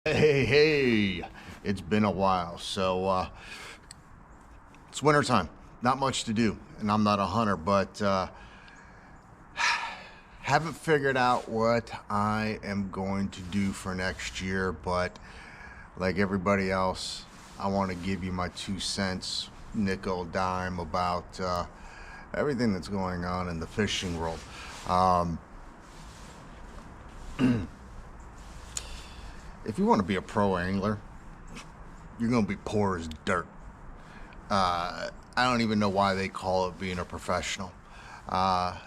Hey, it's been a while. It's wintertime. Not much to do, and I'm not a hunter, but haven't figured out what I am going to do for next year. But like everybody else, I want to give you my 2 cents, nickel, dime about everything that's going on in the fishing world. Um, if you want to be a pro angler, you're going to be poor as dirt. I don't even know why they call it being a professional. Uh,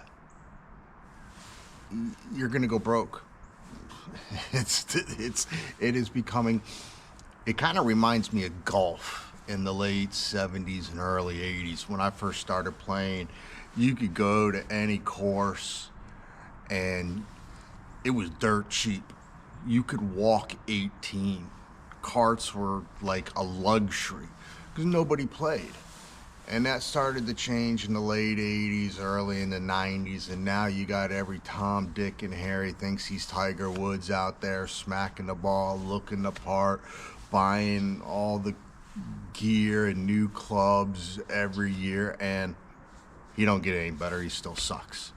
you're gonna go broke. It is becoming. It kind of reminds me of golf in the late '70s and early '80s when I first started playing. You could go to any course, and it was dirt cheap. You could walk 18. Carts were like a luxury because nobody played. And that started to change in the late 80s, early in the 90s, and now you got every Tom, Dick, and Harry thinks he's Tiger Woods out there smacking the ball, looking the part, buying all the gear and new clubs every year, and he don't get any better. He still sucks.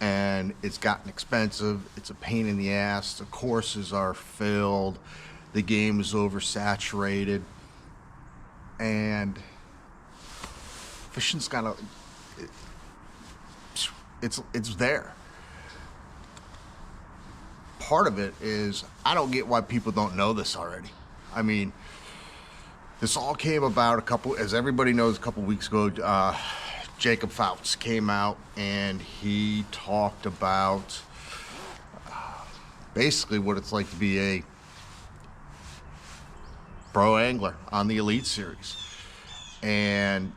And it's gotten expensive. It's a pain in the ass. The courses are filled. The game is oversaturated. And fishing's got it's there. Part of it is I don't get why people don't know this already. I mean, this all came about as everybody knows, a couple weeks ago. Jacob Fouts came out and he talked about basically what it's like to be a pro angler on the Elite Series, and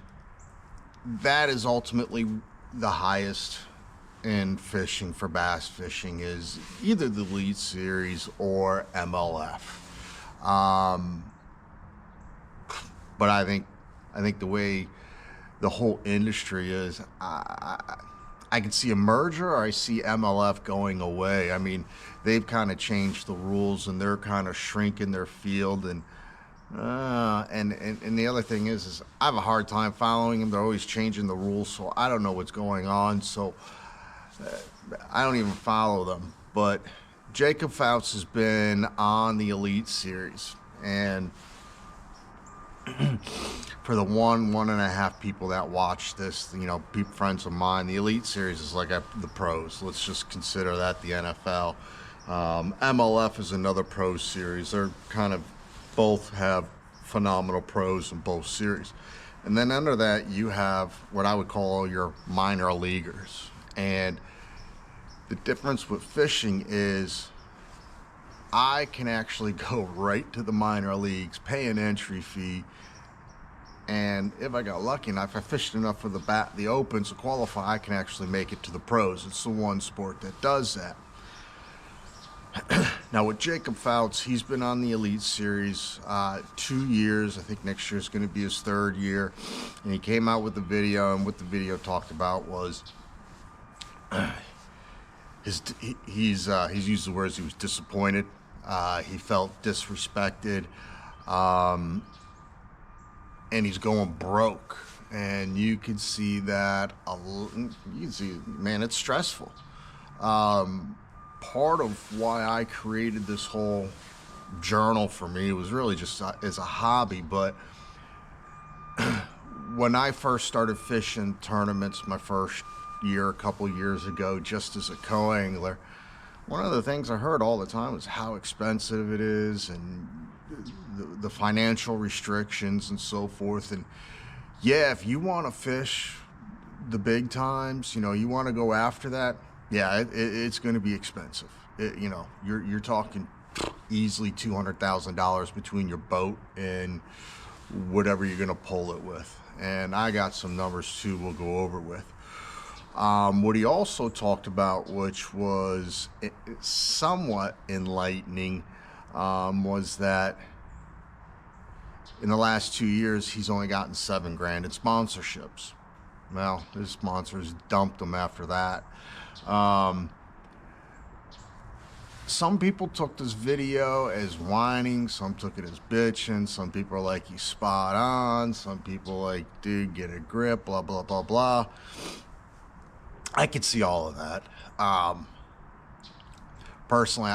that is ultimately the highest in fishing for bass fishing is either the Elite Series or MLF. Um, but I think the way the whole industry is, I can see a merger or I see MLF going away. I mean, they've kind of changed the rules and they're kind of shrinking their field and the other thing is I have a hard time following them. They're always changing the rules, so I don't know what's going on. So I don't even follow them. But Jacob Fouts has been on the Elite Series, and for the one and a half people that watch this, people, friends of mine, the Elite Series is like the pros. Let's just consider that the NFL. MLF is another pro series. They're kind of both have phenomenal pros in both series. And then under that, you have what I would call your minor leaguers. And the difference with fishing is I can actually go right to the minor leagues, pay an entry fee, and if I got lucky enough, if I fished enough for the opens to qualify, I can actually make it to the pros. It's the one sport that does that. Now with Jacob Fouts, he's been on the Elite Series 2 years. I think next year is going to be his third year. And he came out with a video, and what the video talked about was he's used the words he was disappointed. He felt disrespected, and he's going broke. And you can see that. You can see, man, it's stressful. Part of why I created this whole journal for me was really just as a hobby. But when I first started fishing tournaments, my first year, a couple years ago, just as a co-angler, one of the things I heard all the time was how expensive it is and the financial restrictions and so forth. And yeah, if you want to fish the big times, you want to go after that, yeah, it's going to be expensive. You're talking easily $200,000 between your boat and whatever you're going to pull it with. And I got some numbers too we'll go over with. What he also talked about, which was somewhat enlightening, was that in the last 2 years, he's only gotten $7,000 in sponsorships. Well, his sponsors dumped him after that. some people took this video as whining, some took it as bitching, some people are like, he's spot on, some people like, dude, get a grip, blah, blah, blah, blah. I could see all of that. Personally,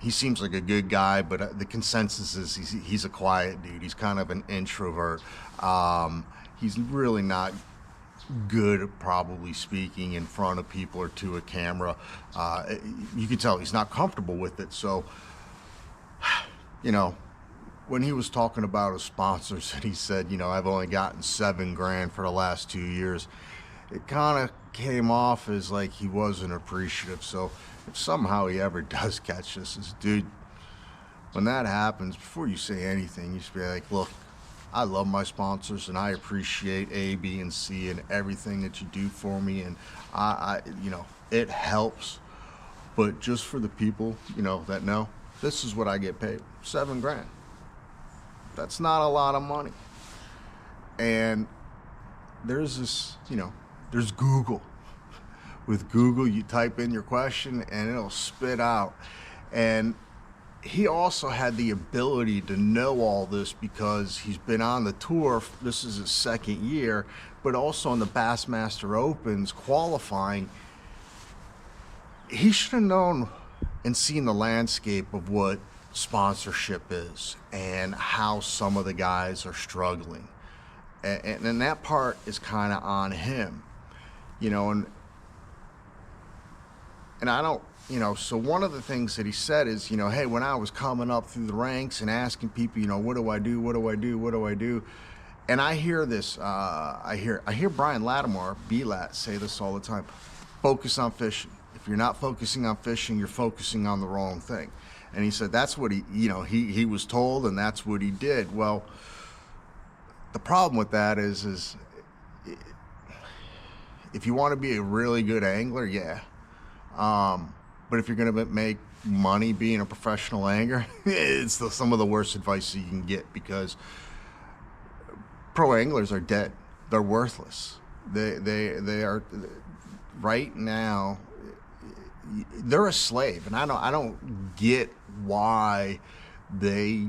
he seems like a good guy, but the consensus is he's a quiet dude. He's kind of an introvert. He's really not good at probably speaking in front of people or to a camera. You can tell he's not comfortable with it. So, you know, when he was talking about his sponsors and he said, you know, I've only gotten $7,000 for the last 2 years, it kind of came off as like he wasn't appreciative. So if somehow he ever does catch this, dude, when that happens, before you say anything, you should be like, look, I love my sponsors and I appreciate A, B, and C and everything that you do for me. And you know, it helps. But just for the people, you know, that know, this is what I get paid, $7,000. That's not a lot of money. And there's this, you know, there's Google. With Google, you type in your question and it'll spit out. And he also had the ability to know all this because he's been on the tour. This is his second year, but also on the Bassmaster Opens qualifying. He should have known and seen the landscape of what sponsorship is and how some of the guys are struggling. And that part is kind of on him, you know, and I don't, you know, so one of the things that he said is, you know, hey, when I was coming up through the ranks and asking people, you know, what do I do? What do I do? What do I do? And I hear this, I hear Brian Lattimore, B-Lat, say this all the time. Focus on fishing. If you're not focusing on fishing, you're focusing on the wrong thing. And he said that's what he, you know, he was told and that's what he did. Well, the problem with that is if you want to be a really good angler, yeah. But if you're going to make money being a professional angler, it's some of the worst advice you can get because pro anglers are dead. They're worthless. They are right now. They're a slave, and I don't get why they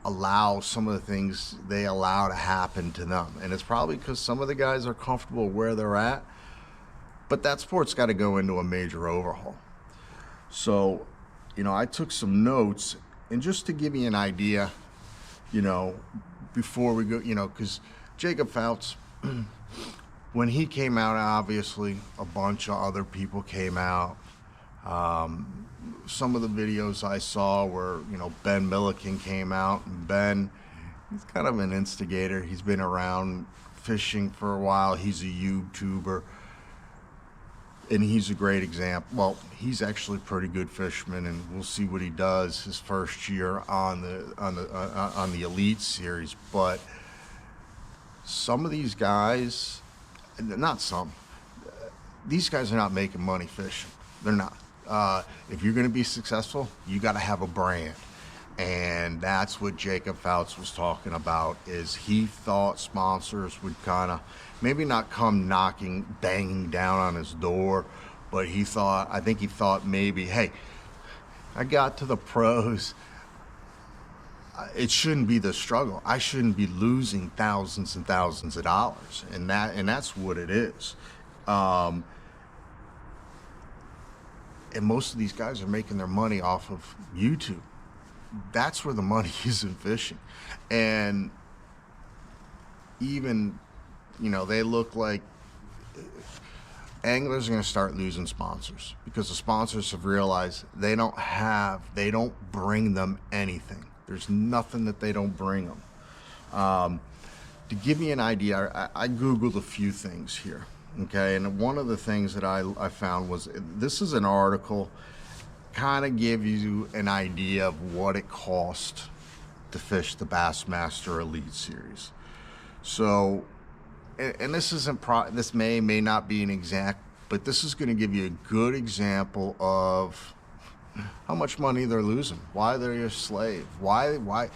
allow some of the things they allow to happen to them. And it's probably because some of the guys are comfortable where they're at. But that sport's got to go into a major overhaul. So, you know, I took some notes, and just to give you an idea, you know, before we go, you know, because Jacob Fouts, when he came out, obviously a bunch of other people came out. Some of the videos I saw were, you know, Ben Milliken came out, and Ben, he's kind of an instigator. He's been around fishing for a while. He's a YouTuber. And he's a great example. Well, he's actually a pretty good fisherman, and we'll see what he does his first year on the Elite Series. But some of these guys, not some, these guys are not making money fishing. They're not. If you're going to be successful, you got to have a brand, and that's what Jacob Fouts was talking about. Is he thought sponsors would kind of maybe not come banging down on his door, but I think he thought maybe, hey, I got to the pros. It shouldn't be the struggle. I shouldn't be losing thousands and thousands of dollars, and that's what it is. And most of these guys are making their money off of YouTube. That's where the money is in fishing, and even, you know, they look like anglers are going to start losing sponsors because the sponsors have realized they don't bring them anything. There's nothing that they don't bring them. To give you an idea, I Googled a few things here, okay? And one of the things that I found was, this is an article, kind of give you an idea of what it cost to fish the Bassmaster Elite Series. So, and this isn't this may not be an exact, but this is going to give you a good example of how much money they're losing, why they're a slave, why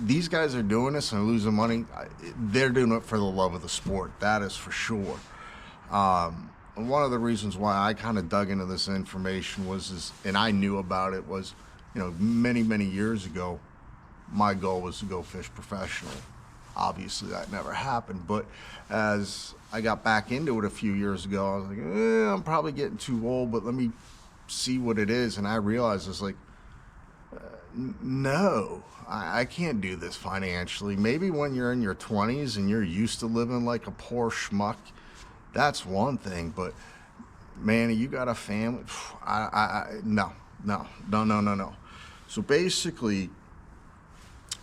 these guys are doing this and losing money. They're doing it for the love of the sport, that is for sure. one of the reasons why I kind of dug into this information and I knew about it was, many, many years ago, my goal was to go fish professionally. Obviously, that never happened. But as I got back into it a few years ago, I was like, I'm probably getting too old, but let me see what it is. And I realized it's like, no, I can't do this financially. Maybe when you're in your 20s and you're used to living like a poor schmuck, that's one thing. But man, you got a family. No, no, no, no, no, no. So basically,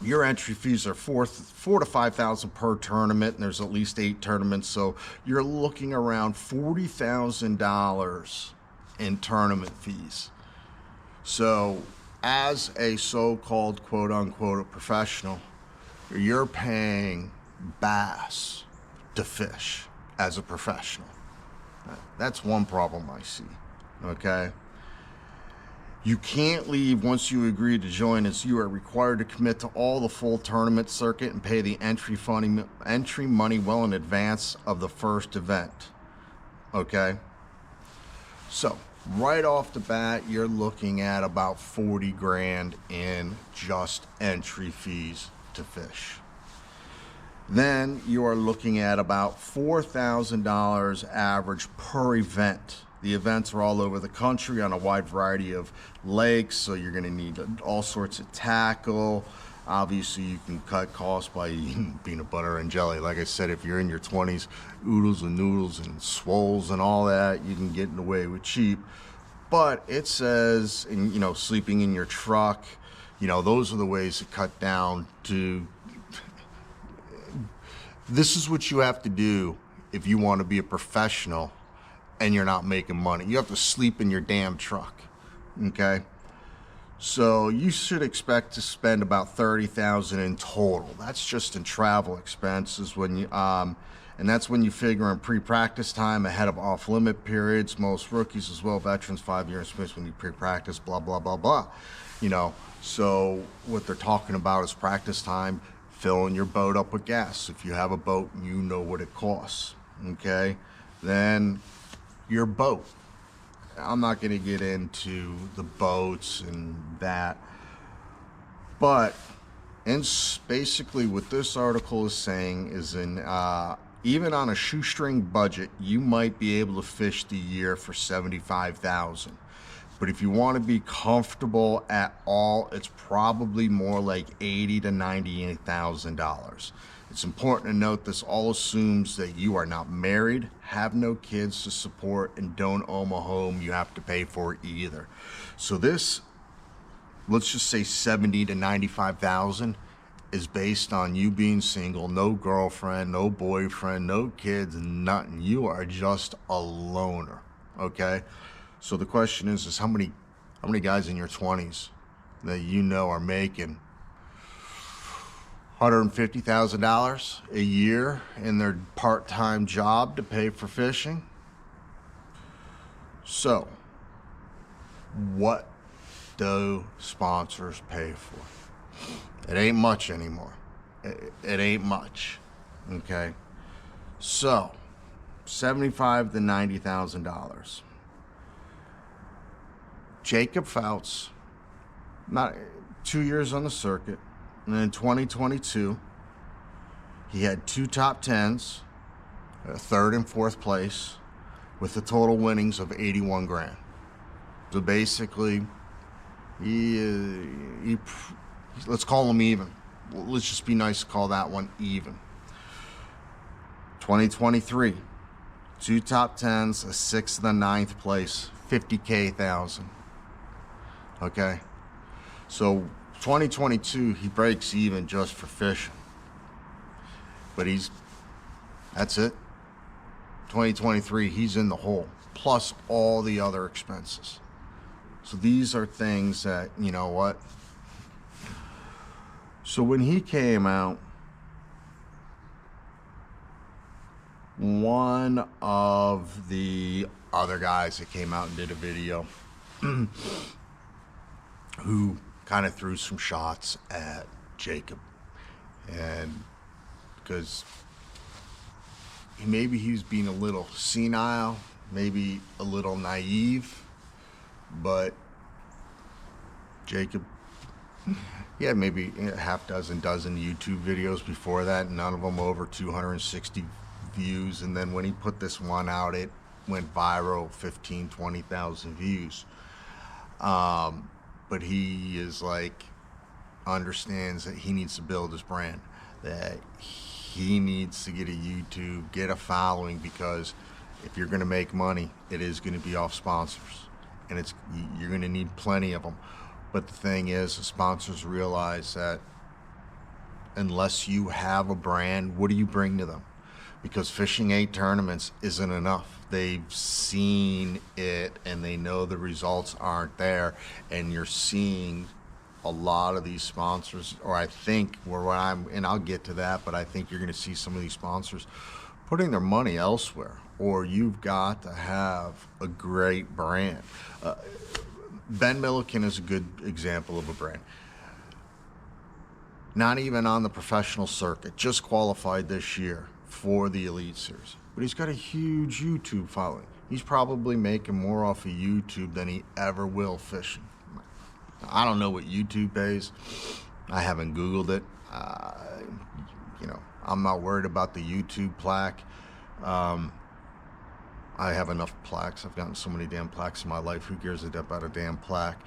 your entry fees are four to 5,000 per tournament, and there's at least 8 tournaments. So you're looking around $40,000 in tournament fees. So as a so-called quote unquote a professional, you're paying bass to fish as a professional. That's one problem I see. Okay. You can't leave once you agree to join, as you are required to commit to all the full tournament circuit and pay the entry money well in advance of the first event. Okay? So, right off the bat, you're looking at about 40 grand in just entry fees to fish. Then you are looking at about $4,000 average per event. The events are all over the country on a wide variety of lakes, so you're going to need all sorts of tackle. Obviously, you can cut costs by eating peanut butter and jelly. Like I said, if you're in your 20s, oodles and noodles and swoles and all that, you can get away with cheap. But it says, sleeping in your truck, those are the ways to cut down to. This is what you have to do if you want to be a professional and you're not making money. You have to sleep in your damn truck, okay? So you should expect to spend about $30,000 in total. That's just in travel expenses and that's when you figure in pre-practice time ahead of off-limit periods. Most rookies as well, veterans, 5-year experience when you pre-practice, blah, blah, blah, blah. So what they're talking about is practice time, filling your boat up with gas. If you have a boat, you know what it costs, okay? Then your boat. I'm not going to get into the boats and that, but basically what this article is saying is even on a shoestring budget, you might be able to fish the year for $75,000. But if you want to be comfortable at all, it's probably more like $80,000 to $98,000. It's important to note this all assumes that you are not married, have no kids to support, and don't own a home you have to pay for either. So this, let's just say $70,000 to $95,000, is based on you being single, no girlfriend, no boyfriend, no kids, nothing. You are just a loner, okay? So the question is how many guys in your 20s that are making $150,000 a year in their part-time job to pay for fishing? So, what do sponsors pay for? It ain't much anymore. It ain't much. Okay? So, $75,000 to $90,000. Jacob Fouts, not 2 years on the circuit, and in 2022, he had 2 top 10s, a 3rd and 4th place, with the total winnings of 81 grand. So basically, he let's call him even. Let's just be nice to call that one even. 2023, 2 top 10s, a 6th and a 9th place, 50,000. Okay, so 2022 he breaks even just for fishing, but that's it. 2023 he's in the hole, plus all the other expenses. So these are things that, what? So when he came out, one of the other guys that came out and did a video who kind of threw some shots at Jacob, and because maybe he was being a little senile, maybe a little naive, but Jacob, yeah, maybe a half dozen YouTube videos before that, none of them over 260 views. And then when he put this one out, it went viral, 15, 20,000 views. But he is like, understands that he needs to build his brand, that he needs to get a YouTube, get a following, because if you're going to make money, it is going to be off sponsors, and you're going to need plenty of them. But the thing is, the sponsors realize that unless you have a brand, what do you bring to them? Because fishing 8 tournaments isn't enough. They've seen it and they know the results aren't there, and you're seeing a lot of these sponsors, or I think and I'll get to that, but I think you're going to see some of these sponsors putting their money elsewhere, or you've got to have a great brand. Ben Milliken is a good example of a brand. Not even on the professional circuit, just qualified this year for the Elite Series. But he's got a huge YouTube following. He's probably making more off of YouTube than he ever will fishing. I don't know what YouTube pays. I haven't Googled it. I'm not worried about the YouTube plaque. I have enough plaques. I've gotten so many damn plaques in my life. Who cares about a damn plaque?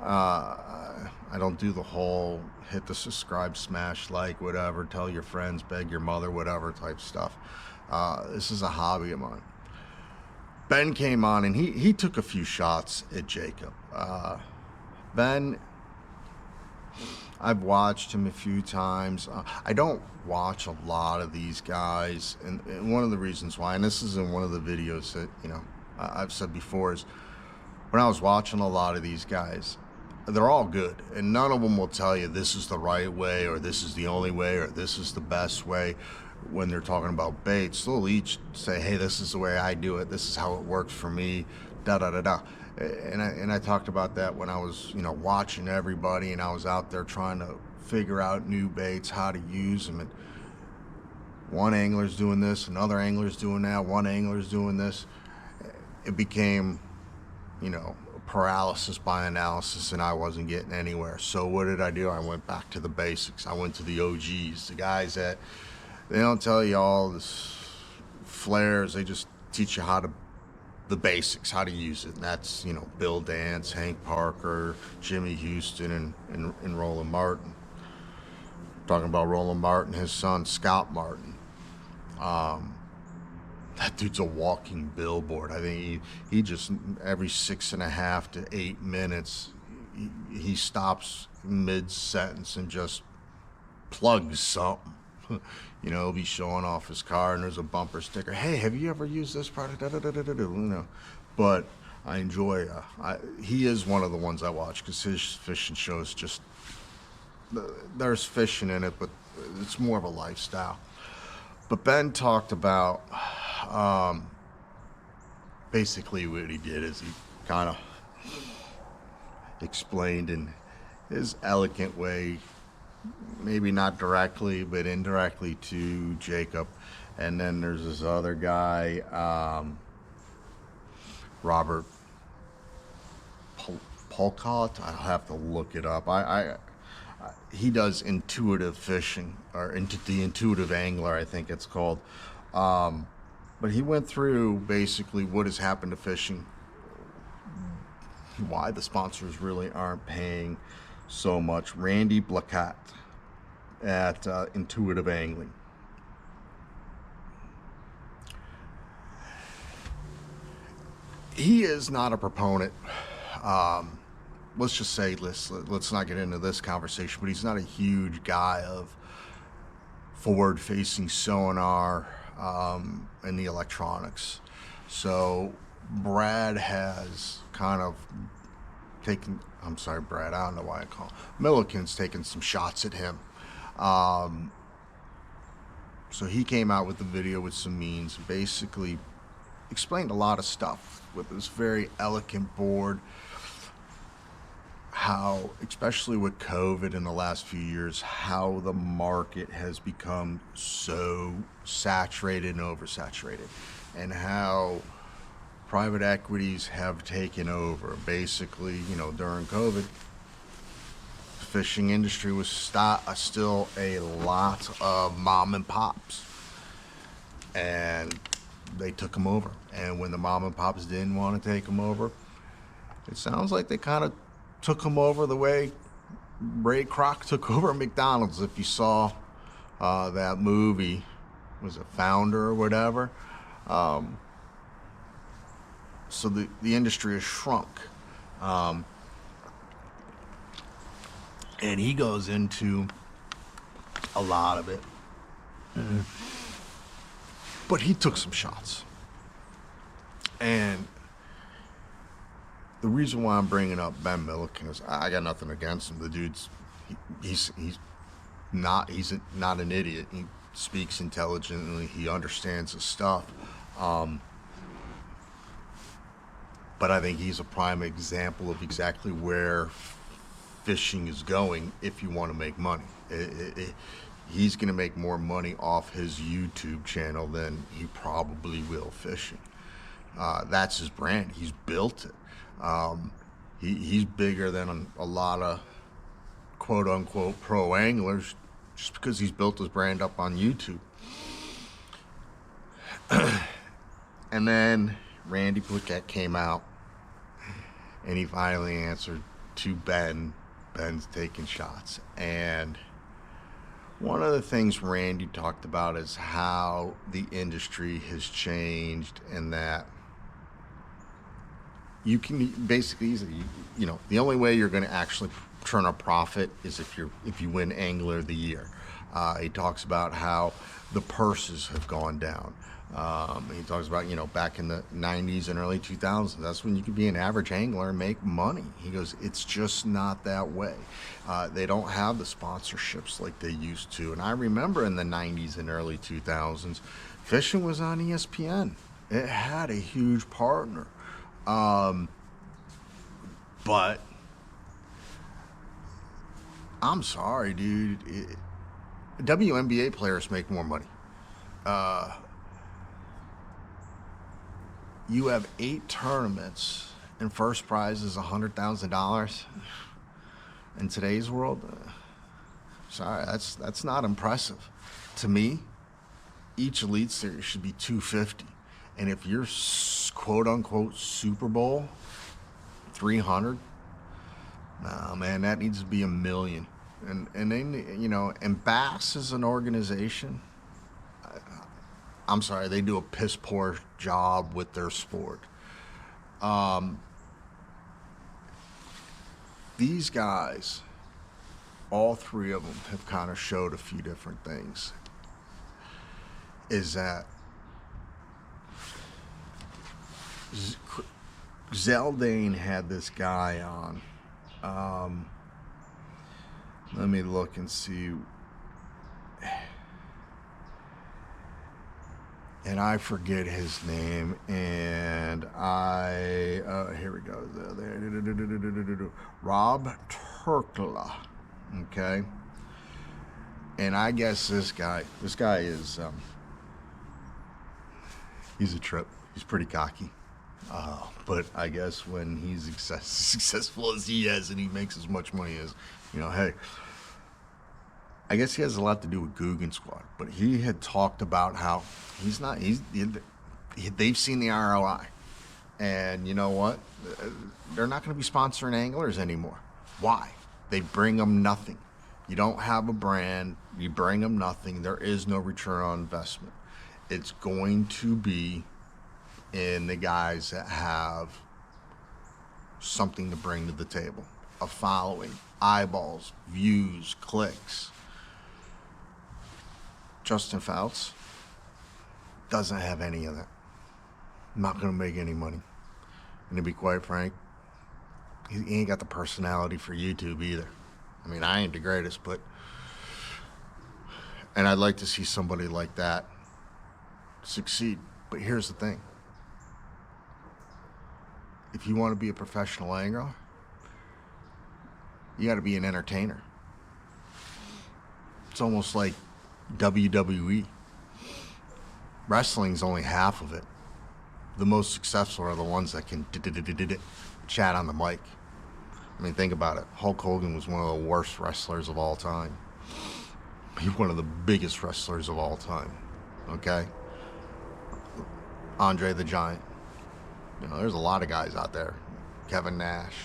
I don't do the whole hit the subscribe, smash like, whatever, tell your friends, beg your mother, whatever type stuff. This is a hobby of mine. Ben came on and he took a few shots at Jacob. Ben, I've watched him a few times. I don't watch a lot of these guys, and one of the reasons why, and this is in one of the videos that I've said before, is when I was watching a lot of these guys, they're all good, and none of them will tell you this is the right way, or this is the only way, or this is the best way. When they're talking about baits, they'll each say, hey, this is the way I do it, this is how it works for me, da da da da. And I talked about that when I was watching everybody, and I was out there trying to figure out new baits, how to use them, and one angler's doing this, another angler's doing that, one angler's doing this. It became paralysis by analysis, and I wasn't getting anywhere. So what did I do? I went back to the basics. I went to the OGs, the guys that they don't tell you all this flares, they just teach you the basics, how to use it. And that's, Bill Dance, Hank Parker, Jimmy Houston, and Roland Martin. Talking about Roland Martin, his son, Scott Martin. That dude's a walking billboard. I think he just, every 6.5 to 8 minutes, he stops mid-sentence and just plugs something. He'll be showing off his car and there's a bumper sticker. Hey, have you ever used this product? But I enjoy. He is one of the ones I watch because his fishing shows just there's fishing in it, but it's more of a lifestyle. But Ben talked about basically what he did is he kind of explained in his elegant way, maybe not directly, but indirectly, to Jacob. And then there's this other guy, Robert Polcott. I'll have to look it up. He does intuitive fishing, or into the intuitive angler, I think it's called. But he went through basically what has happened to fishing, why the sponsors really aren't paying so much. Randy Blacat at Intuitive Angling. He is not a proponent. Let's just say, let's not get into this conversation, but he's not a huge guy of forward-facing sonar and the electronics. So Brad has kind of taken, I'm sorry, Brad, I don't know why I call him, Milliken's taken some shots at him. So he came out with the video with some means, basically explained a lot of stuff with this very elegant board, how, especially with COVID in the last few years, how the market has become so saturated and oversaturated, and how private equities have taken over. Basically, during COVID, the fishing industry was still a lot of mom and pops, and they took them over. And when the mom and pops didn't want to take them over, it sounds like they kind of took them over the way Ray Kroc took over McDonald's. If you saw that movie, was it Founder or whatever? So the industry has shrunk. And he goes into a lot of it. But he took some shots. And the reason why I'm bringing up Ben Milliken is I got nothing against him. The dude's he's not an idiot. He speaks intelligently. He understands his stuff. But I think he's a prime example of exactly where fishing is going if you want to make money. He's going to make more money off his YouTube channel than he probably will fishing. That's his brand. He's built it. He's bigger than a lot of quote-unquote pro anglers just because he's built his brand up on YouTube. And then Randy Paquette came out, and he finally answered to Ben. Ben's taking shots. And one of the things Randy talked about is how the industry has changed, and that you can basically, the only way you're going to actually turn a profit is if you win Angler of the Year. He talks about how the purses have gone down. He talks about, back in the 90s and early 2000s, that's when you could be an average angler and make money. He goes, it's just not that way. They don't have the sponsorships like they used to. And I remember in the 90s and early 2000s, fishing was on ESPN. It had a huge partner. But I'm sorry, dude. WNBA players make more money. You have 8 tournaments and first prize is $100,000 in today's world. Sorry, that's not impressive. To me, each Elite Series should be $250, and if you're quote unquote Super Bowl 300, man, that needs to be $1 million. And then and Bass is an organization. I'm sorry, they do a piss poor job with their sport. These guys, all 3 of them, have kind of showed a few different things. Is that Zaldane had this guy on. Let me look and see. And I forget his name, and here we go. Rob Turkla, okay? And I guess this guy is, he's a trip. He's pretty cocky. But I guess when he's successful as he is and he makes as much money as, hey, I guess he has a lot to do with Guggen Squad, but he had talked about how they've seen the ROI, and you know what? They're not going to be sponsoring anglers anymore. Why? They bring them nothing. You don't have a brand, you bring them nothing. There is no return on investment. It's going to be in the guys that have something to bring to the table. A following, eyeballs, views, clicks. Justin Fouts doesn't have any of that. Not going to make any money. And to be quite frank, he ain't got the personality for YouTube either. I mean, I ain't the greatest, but... And I'd like to see somebody like that succeed. But here's the thing. If you want to be a professional angler, you got to be an entertainer. It's almost like WWE. Wrestling's only half of it. the most successful are the ones that can chat on the mic. I mean, think about it. Hulk Hogan was one of the worst wrestlers of all time. He's one of the biggest wrestlers of all time. Okay? Andre the Giant. You know, there's a lot of guys out there. Kevin Nash.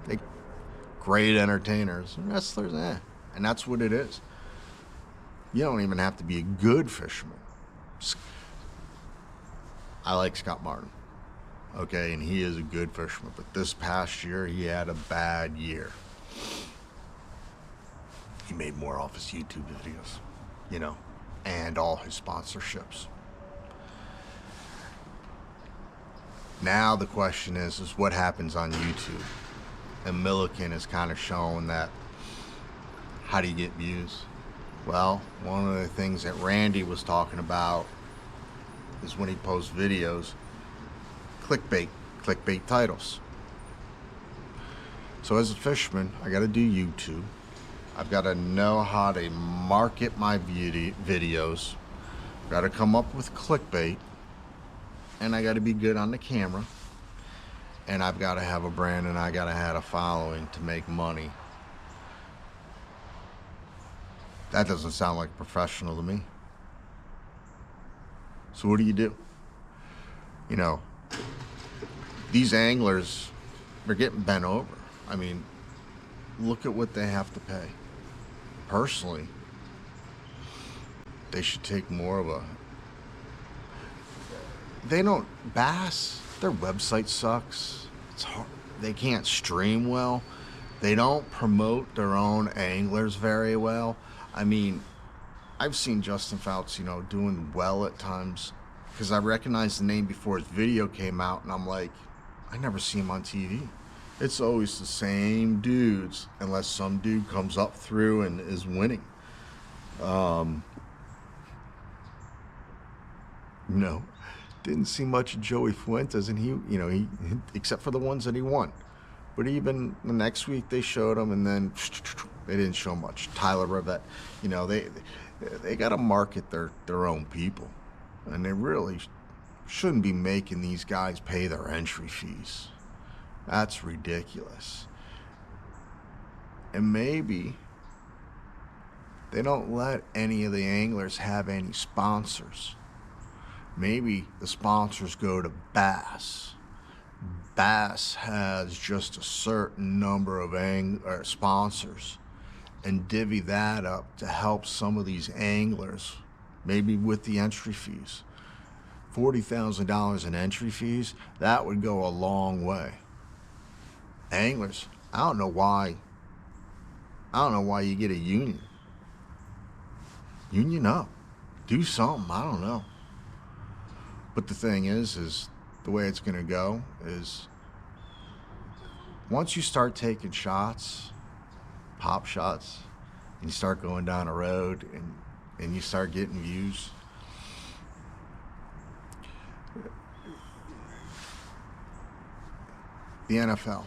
They great entertainers. Wrestlers, And that's what it is. You don't even have to be a good fisherman. I like Scott Martin. Okay, and he is a good fisherman. But this past year, he had a bad year. He made more off his YouTube videos, you know, and all his sponsorships. Now the question is what happens on YouTube? And Milliken has kind of shown that, how do you get views? Well, one of the things that Randy was talking about is when he posts videos, clickbait titles. So as a fisherman, I got to do YouTube. I've got to know how to market my videos. Got to come up with clickbait, and I got to be good on the camera. And I've got to have a brand, and I got to have a following to make money. That doesn't sound like professional to me. So what do? You know, these anglers, they're getting bent over. I mean, look at what they have to pay. Personally, they should take more of a... Bass, their website sucks. It's hard. They can't stream well. They don't promote their own anglers very well. I mean, I've seen Justin Fouts, you know, doing well at times because I recognized the name before his video came out, and I'm like, I never see him on TV. It's always the same dudes unless some dude comes up through and is winning. No, didn't see much of Joey Fuentes, and he except for the ones that he won. But even the next week they showed him, and then they didn't show much. Tyler Rivette, you know, they got to market their own people, and they really shouldn't be making these guys pay their entry fees. That's ridiculous. And maybe they don't let any of the anglers have any sponsors. Maybe the sponsors go to Bass. Bass has just a certain number of sponsors, and divvy that up to help some of these anglers, maybe with the entry fees. $40,000 in entry fees, that would go a long way. Anglers, I don't know why you get a union. Union up. Do something, I don't know. But the thing is the way it's going to go is once you start taking shots, pop shots, and you start going down a road and you start getting views, the NFL,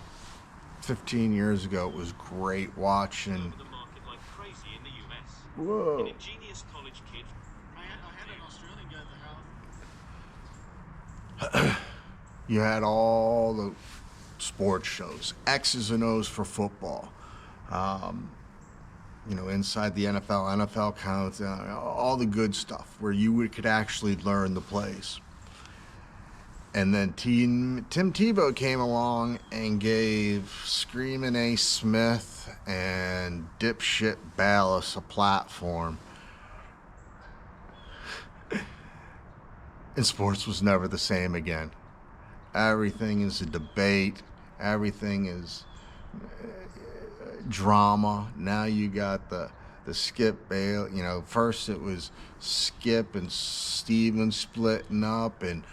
15 years ago, it was great watching. Whoa. An ingenious college kid. I had an Australian guy at the house. You had all the sports shows, X's and O's for football. Inside the NFL counts, all the good stuff where you could actually learn the plays. And then Tim Tebow came along and gave Screaming A. Smith and Dipshit Bayless a platform. And sports was never the same again. Everything is a debate. Everything is drama. Now you got the Skip Bayless. First it was Skip and Steven splitting up and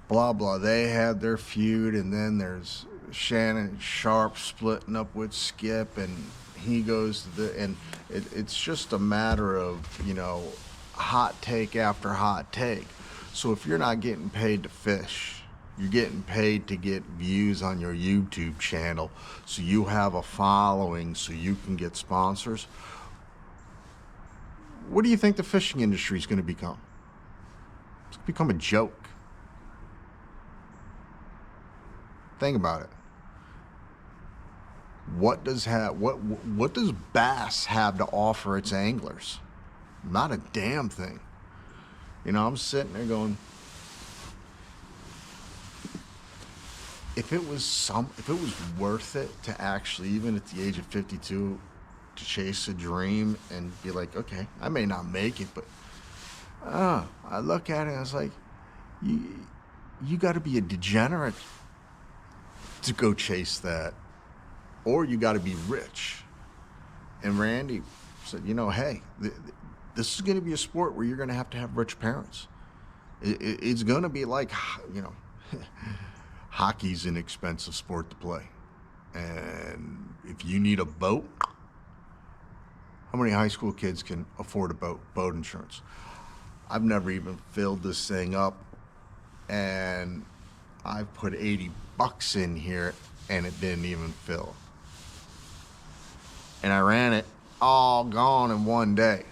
blah, blah. They had their feud, and then there's Shannon Sharp splitting up with Skip, and he goes to it's just a matter of, hot take after hot take. So if you're not getting paid to fish, you're getting paid to get views on your YouTube channel, so you have a following, so you can get sponsors. What do you think the fishing industry is going to become? It's going to become a joke. Think about it. What does bass have to offer its anglers? Not a damn thing. I'm sitting there going, if it was worth it to actually, even at the age of 52, to chase a dream and be like, okay, I may not make it, but I look at it and I was like, you got to be a degenerate to go chase that, or you got to be rich. And Randy said, hey, this is going to be a sport where you're going to have rich parents. It's going to be like, hockey's an expensive sport to play. And if you need a boat, how many high school kids can afford a boat insurance? I've never even filled this thing up, and I've put $80 in here and it didn't even fill. And I ran it all gone in one day.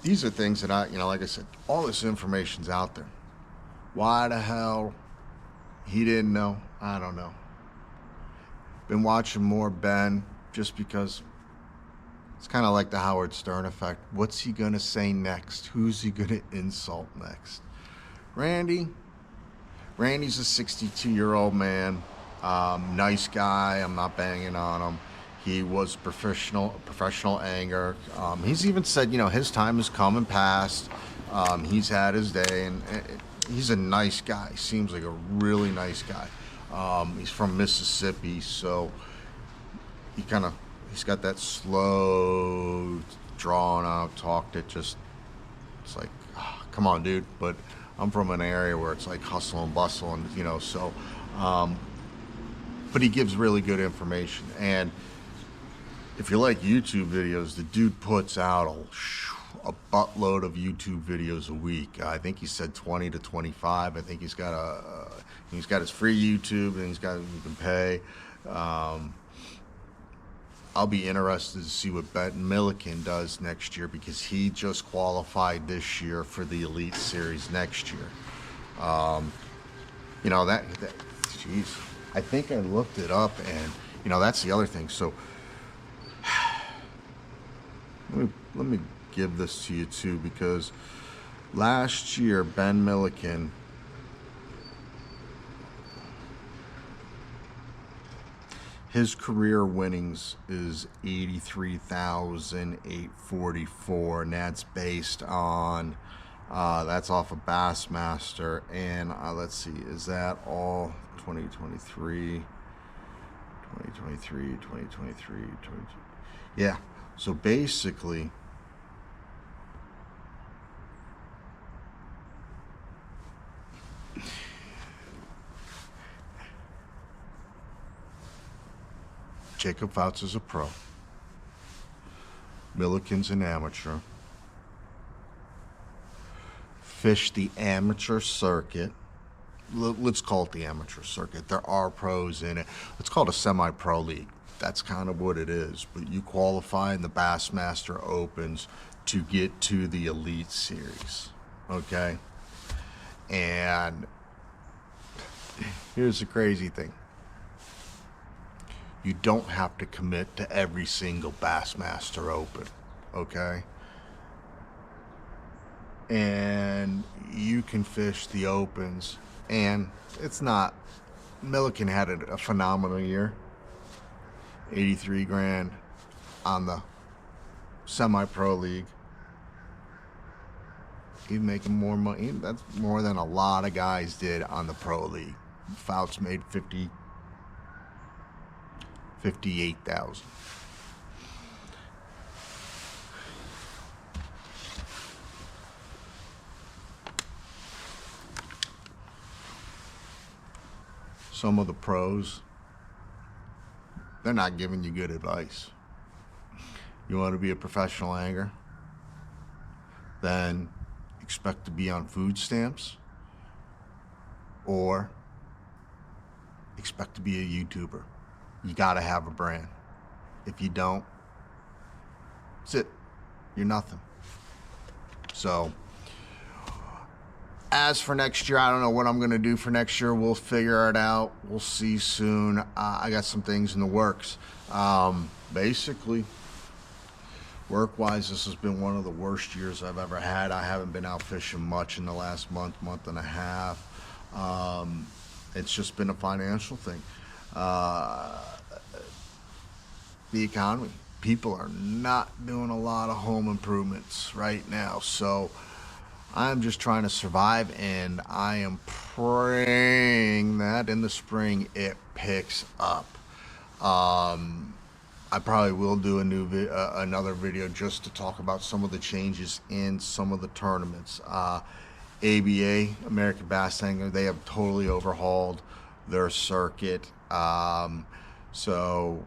These are things that like I said, all this information's out there. Why the hell he didn't know, I don't know. Been watching more Ben just because it's kind of like the Howard Stern effect. What's he going to say next? Who's he going to insult next? Randy's a 62-year-old man. Nice guy. I'm not banging on him. He was professional angler. He's even said, his time has come and passed. He's had his day, and he's a nice guy. Seems like a really nice guy. He's from Mississippi, so he's got that slow, drawn out talk that just, it's like, come on, dude. But I'm from an area where it's like hustle and bustle, and so. But he gives really good information, and if you like YouTube videos, the dude puts out a buttload of YouTube videos a week. I think he said 20 to 25. I think he's got his free YouTube, and you can pay. I'll be interested to see what Ben Milliken does next year, because he just qualified this year for the Elite Series next year. Jeez, I think I looked it up, and that's the other thing. So let me give this to you too, because last year Ben Milliken, his career winnings is 83,844, and that's based on that's off of Bassmaster. And let's see, is that all 2023? Yeah. So basically, Jacob Fouts is a pro. Milliken's an amateur. Fished the amateur circuit. Let's call it the amateur circuit. There are pros in it. Let's call it a semi-pro league. That's kind of what it is. But you qualify in the Bassmaster Opens to get to the Elite Series. Okay? And here's the crazy thing. You don't have to commit to every single Bassmaster Open. Okay? And you can fish the Opens. And it's not... Milliken had a phenomenal year. 83 grand on the semi-pro league. He's making more money. That's more than a lot of guys did on the pro league. Fouts made 58,000. Some of the pros, they're not giving you good advice. You want to be a professional angler? Then expect to be on food stamps, or expect to be a YouTuber. You got to have a brand. If you don't, that's it. You're nothing. So As for next year, I don't know what I'm going to do for next year. We'll figure it out. We'll see soon. I got some things in the works. Basically, work-wise, this has been one of the worst years I've ever had. I haven't been out fishing much in the last month and a half. It's just been a financial thing. The economy. People are not doing a lot of home improvements right now. So I'm just trying to survive, and I am praying that in the spring it picks up. I probably will do another video just to talk about some of the changes in some of the tournaments. ABA, American Bass Angler, they have totally overhauled their circuit. So,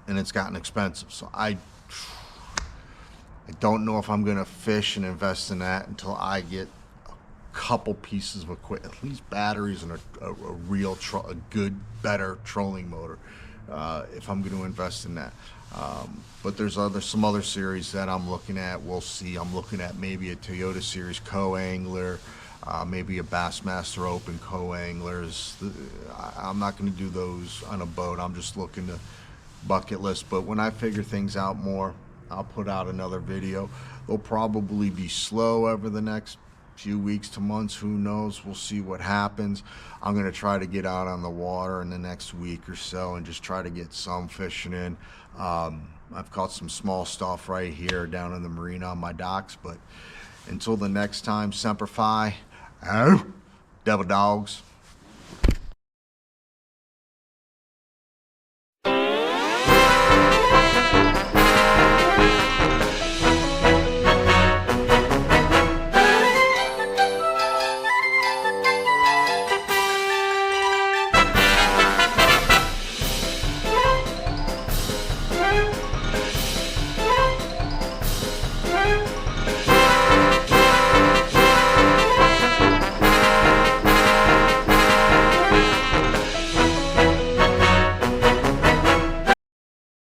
and it's gotten expensive. So I don't know if I'm going to fish and invest in that until I get a couple pieces of equipment, at least batteries and a good, better trolling motor. If I'm going to invest in that. But there's some other series that I'm looking at. We'll see. I'm looking at maybe a Toyota Series Co-Angler, maybe a Bassmaster Open Co-Anglers. I'm not going to do those on a boat. I'm just looking to bucket list. But when I figure things out more, I'll put out another video. They'll probably be slow over the next few weeks to months, who knows. We'll see what happens. I'm going to try to get out on the water in the next week or so and just try to get some fishing in. I've caught some small stuff right here down in the marina on my docks, but until the next time, Semper Fi, Devil Dogs.